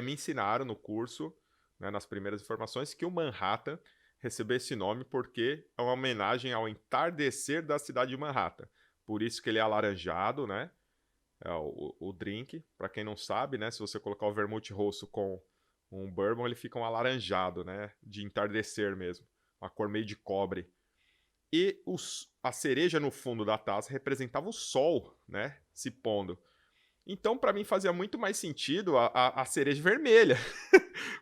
S1: me ensinaram no curso, né, nas primeiras informações, que o Manhattan recebeu esse nome porque é uma homenagem ao entardecer da cidade de Manhattan. Por isso que ele é alaranjado, né? É o drink. Para quem não sabe, né? Se você colocar o vermute rosso com um bourbon, ele fica um alaranjado, né? De entardecer mesmo. Uma cor meio de cobre. E a cereja no fundo da taça representava o sol, né? Se pondo. Então, para mim, fazia muito mais sentido a cereja vermelha.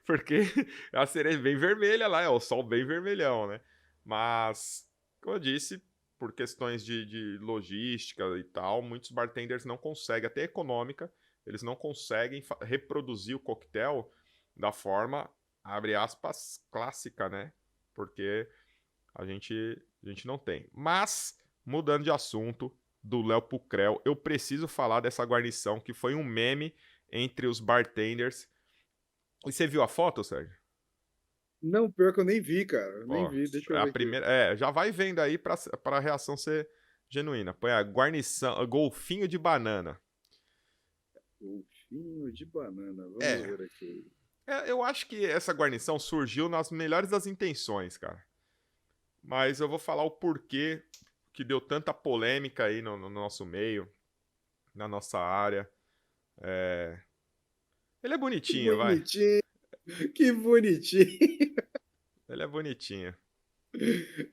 S1: Porque a cereja bem vermelha lá, é o sol bem vermelhão, né? Mas, como eu disse, por questões de logística e tal, muitos bartenders não conseguem, até econômica, eles não conseguem reproduzir o coquetel da forma, abre aspas, clássica, né? Porque a gente não tem. Mas, mudando de assunto, do Léo Pucrel, eu preciso falar dessa guarnição que foi um meme entre os bartenders. E você viu a foto, Sérgio?
S2: Não, pior que eu nem vi, cara. Eu nem
S1: Ó,
S2: vi. Deixa
S1: é
S2: eu
S1: a
S2: ver aqui.
S1: primeira. Já vai vendo aí pra a reação ser genuína. Põe a guarnição, golfinho de banana.
S2: Golfinho de banana. Vamos
S1: É,
S2: ver aqui.
S1: eu acho que essa guarnição surgiu nas melhores das intenções, cara. Mas eu vou falar o porquê que deu tanta polêmica aí no nosso meio, na nossa área. É, ele é
S2: Que
S1: bonitinho, vai.
S2: bonitinho, que bonitinho.
S1: Ele é bonitinho.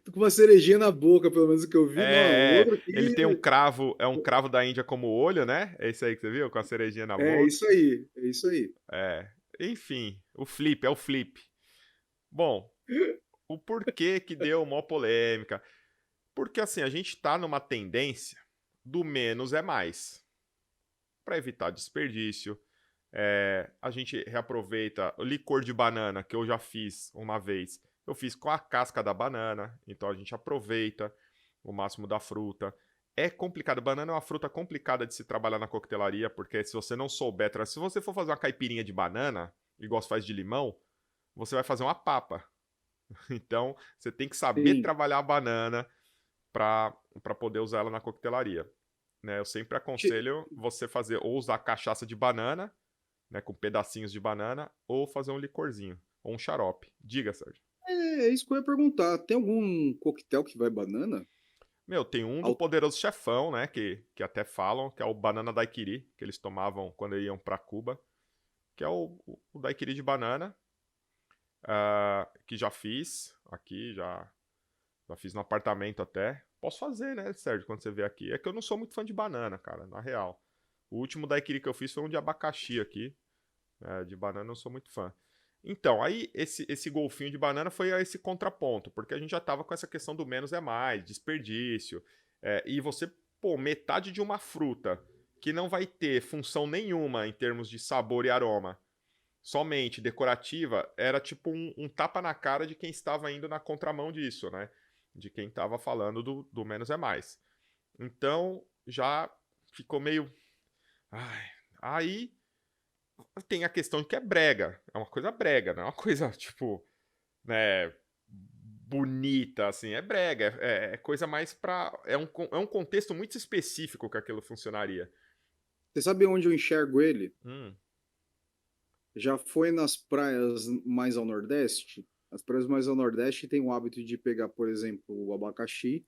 S2: Tô com uma cerejinha na boca, pelo menos o que eu vi. Não, o outro
S1: Ele
S2: aqui.
S1: tem um cravo, é um cravo da Índia como olho, né? É isso aí que você viu, com a cerejinha na
S2: É
S1: boca.
S2: isso aí, é isso aí.
S1: É, enfim, o flip, é o flip. Bom, o porquê que deu uma polêmica? Porque assim, a gente tá numa tendência do menos é mais. Para evitar desperdício, a gente reaproveita o licor de banana, que eu já fiz uma vez. Eu fiz com a casca da banana, então a gente aproveita o máximo da fruta. É complicado, banana é uma fruta complicada de se trabalhar na coquetelaria, porque se você não souber, se você for fazer uma caipirinha de banana, igual se faz de limão, você vai fazer uma papa. Então, você tem que saber
S2: Sim.
S1: trabalhar a banana para poder usar ela na coquetelaria. Né? Eu sempre
S2: Ti-
S1: aconselho você fazer ou usar cachaça de banana, né, com pedacinhos de banana, ou fazer um licorzinho, ou um xarope. Diga, Sérgio.
S2: É isso que eu ia perguntar. Tem algum coquetel que vai banana?
S1: Meu, tem um do
S2: Au-
S1: Poderoso Chefão, né, que até falam, que é o Banana Daiquiri, que eles tomavam quando iam para Cuba, que é o daiquiri de banana, que já fiz aqui, já fiz no apartamento até. Posso fazer, né, Sérgio, quando você vier aqui. É que eu não sou muito fã de banana, cara, na real. O último daiquiri que eu fiz foi um de abacaxi aqui. De banana eu não sou muito fã. Então, aí esse golfinho de banana foi a esse contraponto, porque a gente já tava com essa questão do menos é mais, desperdício. E você, pô, metade de uma fruta que não vai ter função nenhuma em termos de sabor e aroma, somente decorativa, era tipo um tapa na cara de quem estava indo na contramão disso, né? De quem estava falando do menos é mais. Então, já ficou meio. Ai. Aí tem a questão de que é brega. É uma coisa brega, não é uma coisa, tipo, né, bonita, assim. É brega. É coisa mais pra. É um contexto muito específico que aquilo funcionaria.
S2: Você sabe onde eu enxergo ele?
S1: Hum,
S2: Já foi nas praias mais ao Nordeste? As praias mais ao Nordeste têm o hábito de pegar, por exemplo, o abacaxi,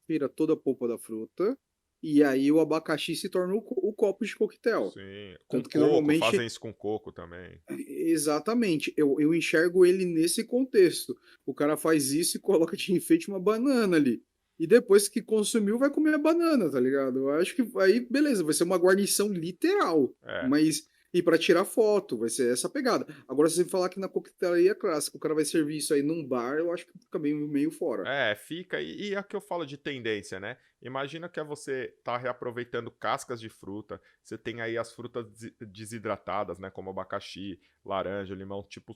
S2: tira toda a polpa da fruta, e aí o abacaxi se torna o copo de coquetel.
S1: sim. Com
S2: Tanto que
S1: coco, fazem
S2: normalmente.
S1: isso com coco também.
S2: Exatamente, eu enxergo ele nesse contexto. O cara faz isso e coloca de enfeite uma banana ali. E depois que consumiu, vai comer a banana, tá ligado? Eu acho que aí, beleza, vai ser uma guarnição literal.
S1: É.
S2: Mas. E para tirar foto, vai ser essa pegada. Agora, se você falar que na coquetelaria clássica o cara vai servir isso aí num bar, eu acho que fica meio fora.
S1: Fica. E é que eu falo de tendência, né? Imagina que você tá reaproveitando cascas de fruta. Você tem aí as frutas desidratadas, né? Como abacaxi, laranja, limão, tipo,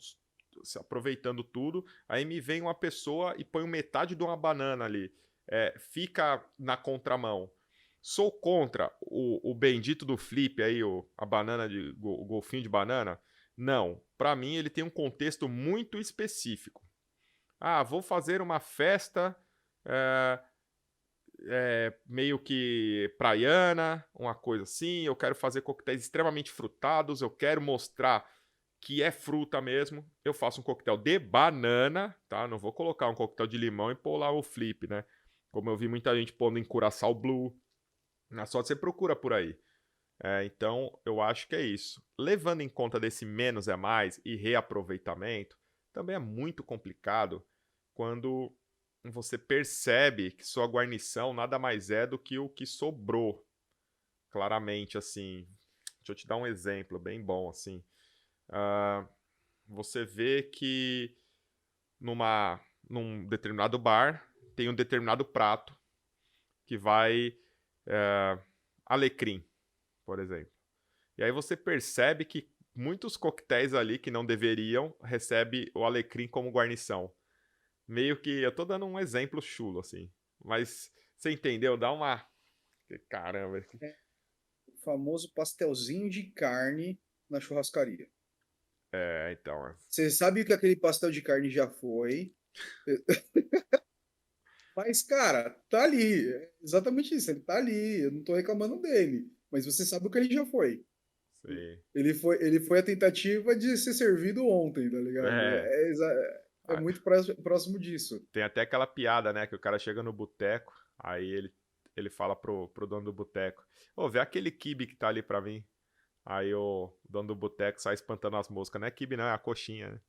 S1: se aproveitando tudo. Aí me vem uma pessoa e põe metade de uma banana ali. Fica na contramão. Sou contra o bendito do flip aí, a banana o golfinho de banana? Não. Para mim, ele tem um contexto muito específico. Ah, vou fazer uma festa é, meio que praiana, uma coisa assim. Eu quero fazer coquetéis extremamente frutados. Eu quero mostrar que é fruta mesmo. Eu faço um coquetel de banana, tá? Não vou colocar um coquetel de limão e pôr lá o flip, né? Como eu vi muita gente pondo em Curaçao Blue. Na sorte você procura por aí. Então, eu acho que é isso. Levando em conta desse menos é mais e reaproveitamento, também é muito complicado quando você percebe que sua guarnição nada mais é do que o que sobrou. Claramente, assim. Deixa eu te dar um exemplo bem bom, assim. Ah, você vê que num determinado bar tem um determinado prato que vai alecrim, por exemplo. E aí você percebe que muitos coquetéis ali que não deveriam recebe o alecrim como guarnição. Meio que eu tô dando um exemplo chulo assim, mas você entendeu? Dá uma caramba.
S2: O famoso pastelzinho de carne na churrascaria.
S1: Então,
S2: Você sabe que aquele pastel de carne já foi. Mas, cara, tá ali. É exatamente isso. Ele tá ali. Eu não tô reclamando dele. Mas você sabe o que ele já foi.
S1: sei.
S2: Ele foi a tentativa de ser servido ontem, tá ligado?
S1: É,
S2: É muito próximo disso.
S1: Tem até aquela piada, né? Que o cara chega no boteco, aí ele fala pro dono do boteco: Ô, vê aquele quibe que tá ali pra mim. Aí o dono do boteco sai espantando as moscas. Não é quibe, não, é a coxinha, né?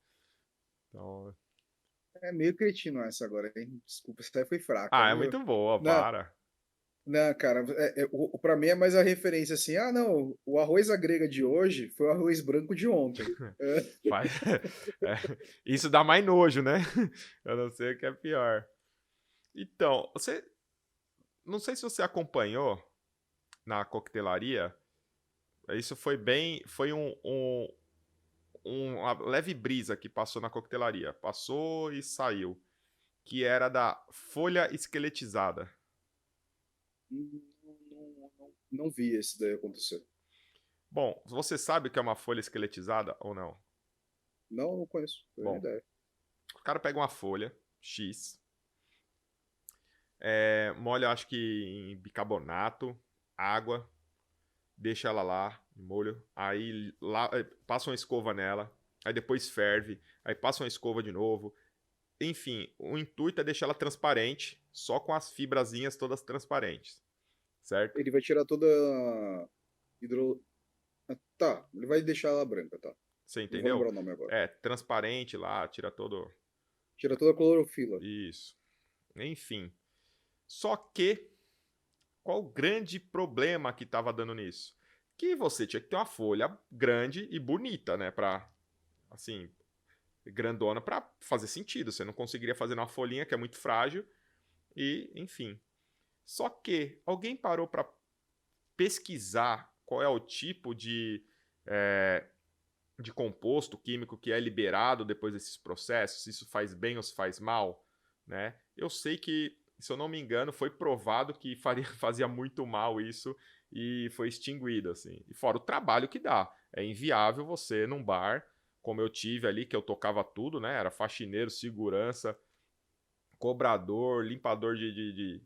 S1: Então.
S2: É meio cretino essa agora, hein? Desculpa, essa aí foi fraca,
S1: Ah, é
S2: viu?
S1: muito boa,
S2: Não,
S1: para.
S2: não, cara, pra mim é mais a referência assim, ah, não, o arroz à grega de hoje foi o arroz branco de ontem. É,
S1: Faz... é, isso dá mais nojo, né? Eu não sei o que é pior. Então, você. Não sei se você acompanhou na coquetelaria. Isso foi bem. Foi uma leve brisa que passou na coquetelaria. Passou e saiu. Que era da folha esqueletizada.
S2: não vi esse daí acontecer.
S1: Bom, você sabe o que é uma folha esqueletizada ou não?
S2: Não conheço, não tenho
S1: Bom,
S2: ideia.
S1: o cara pega uma folha X, molha, acho que em bicarbonato, água, deixa ela lá, em molho, aí lá, passa uma escova nela, aí depois ferve, aí passa uma escova de novo. Enfim, o intuito é deixar ela transparente, só com as fibrazinhas todas transparentes, certo?
S2: Ele vai tirar toda a hidro... Ah, tá, ele vai deixar ela branca, tá.
S1: Você
S2: Não vou lembrar
S1: entendeu?
S2: o nome agora.
S1: É, transparente lá, tira todo.
S2: Tira toda a clorofila.
S1: Isso. Enfim. Só que, qual o grande problema que estava dando nisso? Que você tinha que ter uma folha grande e bonita, né? Pra, assim, grandona pra fazer sentido. Você não conseguiria fazer numa folhinha que é muito frágil e, enfim. Só que alguém parou pra pesquisar qual é o tipo de composto químico que é liberado depois desses processos, se isso faz bem ou se faz mal, né? Eu sei que, se eu não me engano, foi provado que fazia muito mal isso e foi extinguido, assim. E fora o trabalho que dá. É inviável você, num bar, como eu tive ali, que eu tocava tudo, né? Era faxineiro, segurança, cobrador, limpador de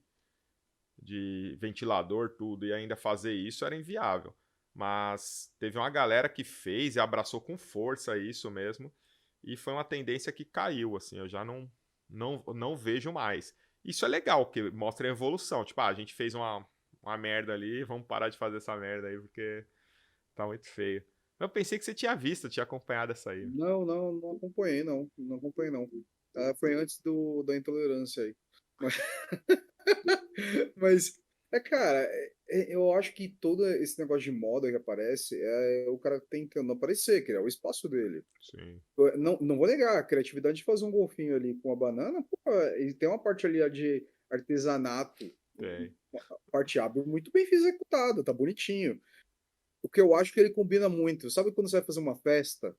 S1: ventilador, tudo, e ainda fazer isso era inviável. Mas teve uma galera que fez e abraçou com força isso mesmo, e foi uma tendência que caiu, assim, eu já não vejo mais. Isso é legal, porque mostra a evolução. Tipo, a gente fez uma merda ali, vamos parar de fazer essa merda aí, porque tá muito feio. Eu pensei que você tinha visto, tinha acompanhado essa aí.
S2: Não acompanhei, não. Não acompanhei, não. Ah, foi antes da intolerância aí. Mas, mas cara, eu acho que todo esse negócio de moda que aparece é o cara tentando aparecer, criar o espaço dele.
S1: Sim,
S2: Não vou negar, a criatividade de fazer um golfinho ali com uma banana, pô, ele tem uma parte ali de artesanato,
S1: tem.
S2: uma parte hábil muito bem executada, tá bonitinho. O que eu acho que ele combina muito, sabe quando você vai fazer uma festa?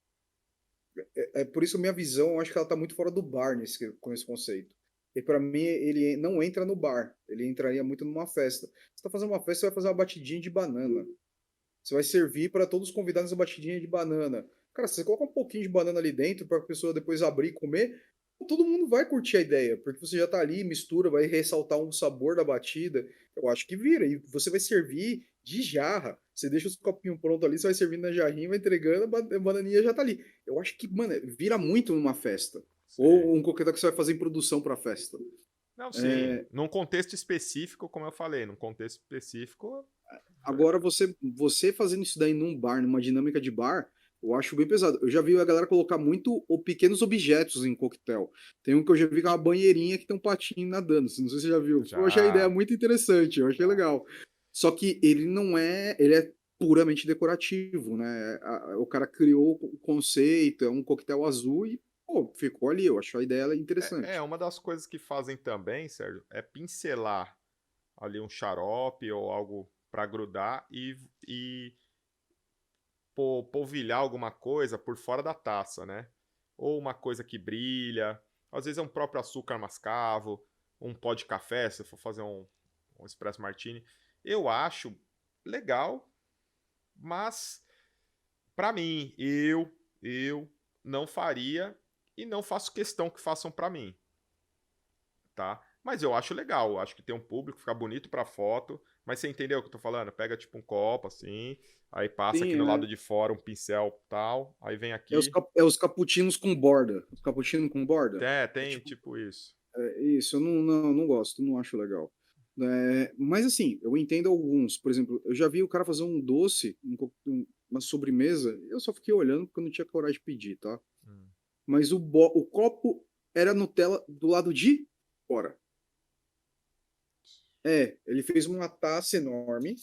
S2: É por isso a minha visão, eu acho que ela tá muito fora do bar com esse conceito. E para mim, ele não entra no bar, ele entraria muito numa festa. Você tá fazendo uma festa, você vai fazer uma batidinha de banana. Você vai servir para todos os convidados a batidinha de banana. Cara, se você coloca um pouquinho de banana ali dentro para a pessoa depois abrir e comer, todo mundo vai curtir a ideia, porque você já tá ali, mistura, vai ressaltar um sabor da batida. Eu acho que vira. E você vai servir de jarra. Você deixa os copinhos prontos ali, você vai servindo na jarrinha, vai entregando, a bananinha já tá ali. Eu acho que, mano, vira muito numa festa.
S1: Sim.
S2: Ou um coquetel que você vai fazer em produção para festa.
S1: Não, sim. Num contexto específico, como eu falei, num contexto específico.
S2: Agora, você fazendo isso daí num bar, numa dinâmica de bar, eu acho bem pesado. Eu já vi a galera colocar muito pequenos objetos em coquetel. Tem um que eu já vi que é uma banheirinha que tem um patinho nadando. Não sei se você já viu. Eu achei a ideia
S1: Já,
S2: muito interessante, eu achei
S1: já.
S2: legal. Só que ele não é, ele é puramente decorativo, né? O cara criou o conceito, é um coquetel azul e, pô, ficou ali. Eu acho a ideia interessante.
S1: Uma das coisas que fazem também, Sérgio, é pincelar ali um xarope ou algo para grudar e polvilhar alguma coisa por fora da taça, né? Ou uma coisa que brilha, às vezes é um próprio açúcar mascavo, um pó de café, se for fazer um espresso martini. Eu acho legal, mas para mim, eu não faria e não faço questão que façam para mim, tá? Mas eu acho legal, acho que tem um público, fica bonito para foto, Mas você entendeu o que eu tô falando? Pega tipo um copo assim, aí passa aqui
S2: Sim,
S1: no lado de fora um pincel tal, aí vem aqui.
S2: é os cappuccinos com borda. Os cappuccinos com borda. É
S1: Tem
S2: tipo,
S1: tipo isso.
S2: isso, eu não gosto, não acho legal. Mas assim, eu entendo alguns. Por exemplo, eu já vi o cara fazer um doce, uma sobremesa, eu só fiquei olhando porque eu não tinha coragem de pedir, tá?
S1: Hum.
S2: Mas o copo era Nutella do lado de fora. Ele fez uma taça enorme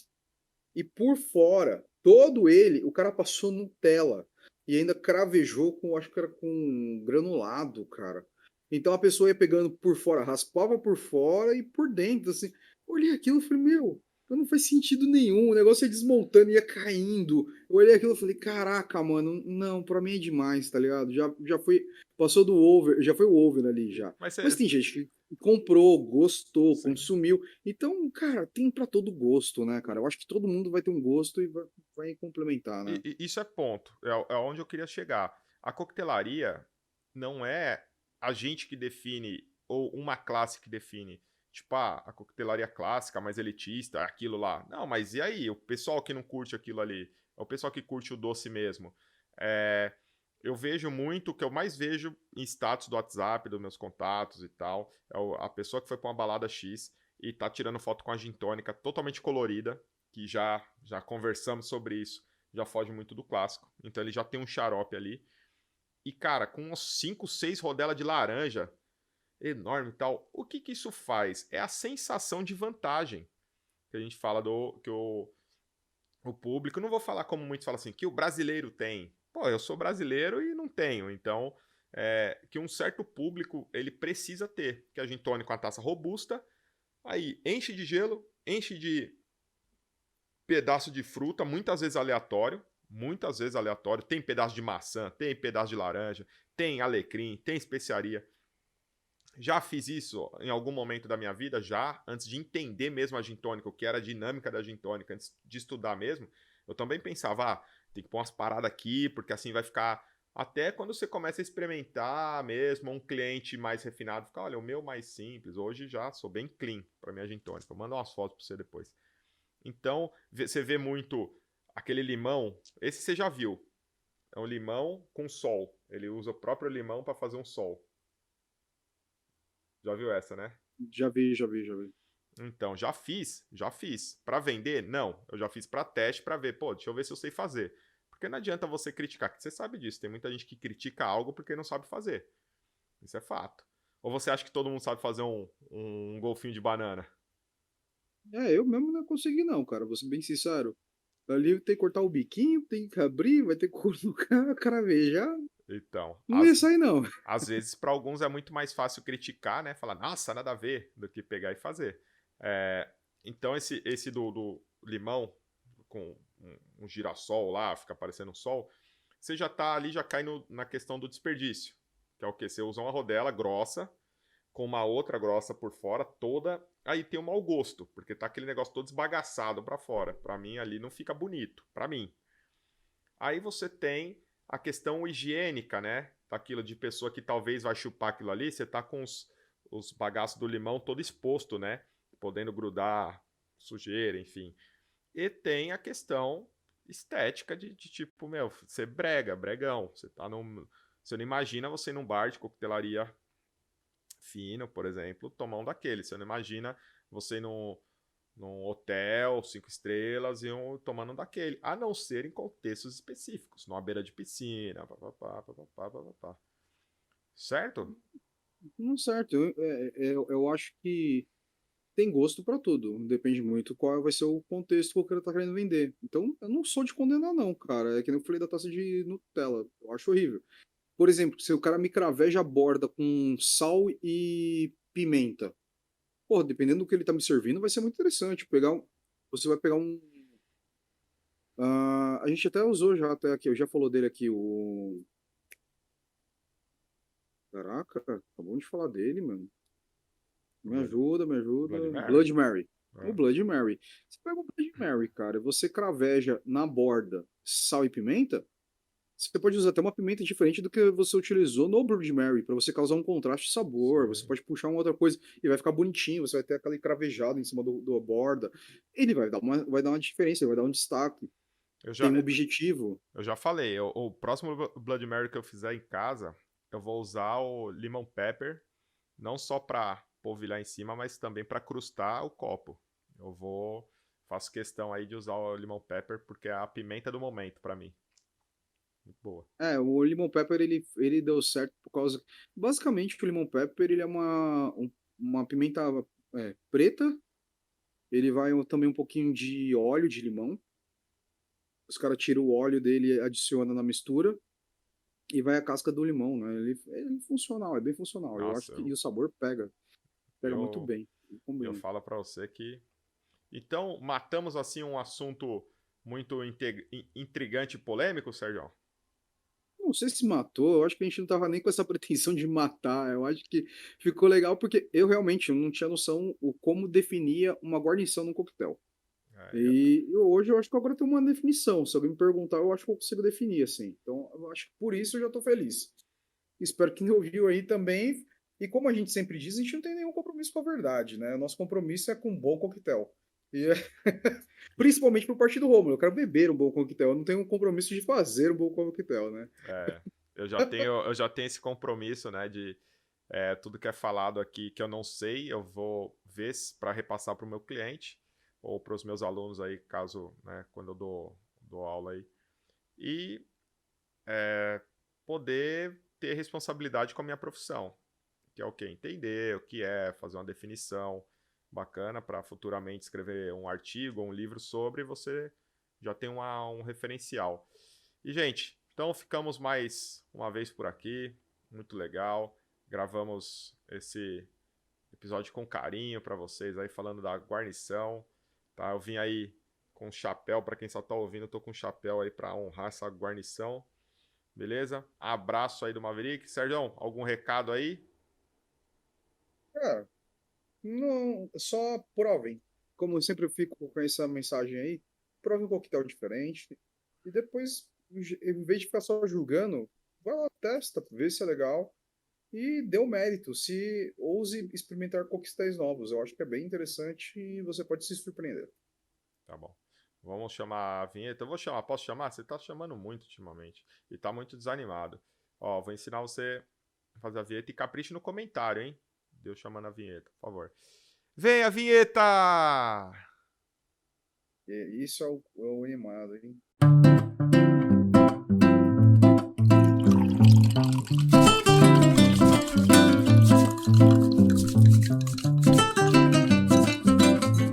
S2: e por fora, todo ele, o cara passou Nutella e ainda cravejou com, acho que era com granulado, cara. Então a pessoa ia pegando por fora, raspava por fora e por dentro, assim. Olhei aquilo e falei, meu, não faz sentido nenhum. O negócio ia desmontando, ia caindo. Eu olhei aquilo e falei, caraca, mano, não, pra mim é demais, tá ligado? Já foi, passou do over, já foi o over ali já.
S1: Mas
S2: Mas tem gente que comprou, gostou,
S1: sim.
S2: consumiu. Então, cara, tem pra todo gosto, né, cara? Eu acho que todo mundo vai ter um gosto e vai complementar, né?
S1: Isso é ponto, é onde eu queria chegar. A coquetelaria não é a gente que define, ou uma classe que define. Tipo, a coquetelaria clássica, mais elitista, é aquilo lá. Não, mas e aí? O pessoal que não curte aquilo ali? É o pessoal que curte o doce mesmo. É, eu vejo muito, o que eu mais vejo em status do WhatsApp, dos meus contatos e tal, é a pessoa que foi pra uma balada X e tá tirando foto com a gin tônica totalmente colorida, que já conversamos sobre isso, já foge muito do clássico. Então ele já tem um xarope ali. E, cara, com uns 5, 6 rodelas de laranja, enorme e tal, o que que isso faz? É a sensação de vantagem que a gente fala do que o público, não vou falar como muitos falam assim, que o brasileiro tem. Pô, eu sou brasileiro e não tenho, então que um certo público ele precisa ter, que a gin tônica com a taça robusta, aí enche de gelo, enche de pedaço de fruta, muitas vezes aleatório, tem pedaço de maçã, tem pedaço de laranja, tem alecrim, tem especiaria. Já fiz isso em algum momento da minha vida, já, antes de entender mesmo a gin tônica, o que era a dinâmica da gin tônica, antes de estudar mesmo, eu também pensava, tem que pôr umas paradas aqui, porque assim vai ficar. Até quando você começa a experimentar mesmo, um cliente mais refinado, fica, olha, o meu mais simples, hoje já sou bem clean para minha gin tônica. Vou mandar umas fotos para você depois. Então, você vê muito aquele limão, esse você já viu. É um limão com sol. Ele usa o próprio limão para fazer um sol. Já viu essa, né?
S2: Já vi, já vi, já vi.
S1: Então, já fiz. Para vender? Não. Eu já fiz para teste para ver, pô, deixa eu ver se eu sei fazer. Porque não adianta você criticar, que você sabe disso. Tem muita gente que critica algo porque não sabe fazer. Isso é fato. Ou você acha que todo mundo sabe fazer um golfinho de banana?
S2: Eu mesmo não consegui, não, cara. Vou ser bem sincero. Ali tem que cortar o biquinho, tem que abrir, vai ter que colocar, caravejar.
S1: Então,
S2: Não ia sair, não.
S1: às vezes para alguns é muito mais fácil criticar, né? Falar, nossa, nada a ver, do que pegar e fazer. É, então esse do limão com um girassol lá, fica parecendo um sol, você já tá ali, já cai na questão do desperdício. Que é o que? Você usa uma rodela grossa, com uma outra grossa por fora, toda. Aí tem um mau gosto, porque tá aquele negócio todo esbagaçado para fora. Para mim ali não fica bonito, para mim. Aí você tem a questão higiênica, né? Daquilo de pessoa que talvez vai chupar aquilo ali, você tá com os bagaços do limão todo exposto, né? Podendo grudar sujeira, enfim. E tem a questão estética de tipo, meu, você brega, bregão. Você tá num. Você não imagina você ir num bar de coquetelaria fino, por exemplo, tomar um daquele. Você não imagina você ir num hotel, 5 estrelas, e tomando um daquele. A não ser em contextos específicos, numa beira de piscina, papapá, papapá, papapá. Certo?
S2: Não, certo. Eu acho que tem gosto pra tudo. Depende muito qual vai ser o contexto que o cara tá querendo vender. Então, eu não sou de condenar, não, cara. É que nem eu falei da taça de Nutella. Eu acho horrível. Por exemplo, se o cara me craveja a borda com sal e pimenta. Pô, dependendo do que ele tá me servindo, vai ser muito interessante. Você vai pegar um. A gente até usou já até aqui, eu já falou dele aqui, o. Caraca, acabou de falar dele, mano. Me
S1: Blood,
S2: ajuda, me
S1: Blood
S2: ajuda.
S1: Mary?
S2: Blood Mary. O
S1: Ah.
S2: Blood Mary. Você pega o Blood Mary, cara, você craveja na borda sal e pimenta, Você pode usar até uma pimenta diferente do que você utilizou no Blood Mary, para você causar um contraste de sabor. Você
S1: Sim.
S2: pode puxar uma outra coisa e vai ficar bonitinho. Você vai ter aquele cravejado em cima do borda. Ele vai dar uma diferença, ele vai dar um destaque.
S1: Eu já,
S2: Tem um objetivo.
S1: eu já falei, o próximo Blood Mary que eu fizer em casa, eu vou usar o Lemon Pepper, não só pra polvilhar em cima, mas também pra crustar o copo. Eu vou, faço questão aí de usar o Lemon Pepper, porque é a pimenta do momento pra mim. Muito boa.
S2: É, o Lemon Pepper ele deu certo por causa. Basicamente, o Lemon Pepper ele é uma pimenta preta. Ele vai também um pouquinho de óleo de limão. Os caras tiram o óleo dele, adiciona na mistura e vai a casca do limão, né? Ele é funcional, é bem funcional. Eu acho
S1: Nossa,
S2: que e o sabor pega muito
S1: eu,
S2: bem,
S1: eu
S2: combina.
S1: falo pra você que... Então, matamos assim um assunto muito intrigante e polêmico, Sérgio?
S2: Não sei se matou, eu acho que a gente não tava nem com essa pretensão de matar. Eu acho que ficou legal porque eu realmente não tinha noção o como definia uma guarnição num coquetel.
S1: É,
S2: E hoje eu acho que agora tem uma definição. Se alguém me perguntar, eu acho que eu consigo definir assim. Então, eu acho que por isso eu já estou feliz. Espero que quem ouviu aí também. E como a gente sempre diz, a gente não tem nenhum compromisso com a verdade, né? O nosso compromisso é com um bom coquetel. E principalmente por parte do Romulo. Eu quero beber um bom coquetel. Eu não tenho um compromisso de fazer um bom coquetel, né?
S1: é, eu já tenho esse compromisso, né, de tudo que é falado aqui que eu não sei, eu vou ver para repassar para o meu cliente ou para os meus alunos aí, caso, né, quando eu dou aula aí. E poder ter responsabilidade com a minha profissão, que é o quê? Entender o que é, fazer uma definição bacana para futuramente escrever um artigo ou um livro sobre, você já tem um referencial. E, gente, então ficamos mais uma vez por aqui. Muito legal. Gravamos esse episódio com carinho para vocês aí, falando da guarnição. Tá? Eu vim aí com um chapéu, para quem só tá ouvindo, eu tô com um chapéu aí para honrar essa guarnição. Beleza? Abraço aí do Maverick. Sérgio, algum recado aí?
S2: Cara, não, só provem. Como eu sempre fico com essa mensagem aí, provem um coquetel diferente. E depois, em vez de ficar só julgando, vai lá, testa, vê se é legal. E dê o mérito, se ouse experimentar coquetéis novos. Eu acho que é bem interessante e você pode se surpreender.
S1: Tá bom. Vamos chamar a vinheta. Eu vou chamar, posso chamar? Você tá chamando muito ultimamente. E tá muito desanimado. Ó, vou ensinar você a fazer a vinheta e capriche no comentário, hein? Deu chamando a vinheta, por favor. Vem a vinheta!
S2: E isso é o animado, hein?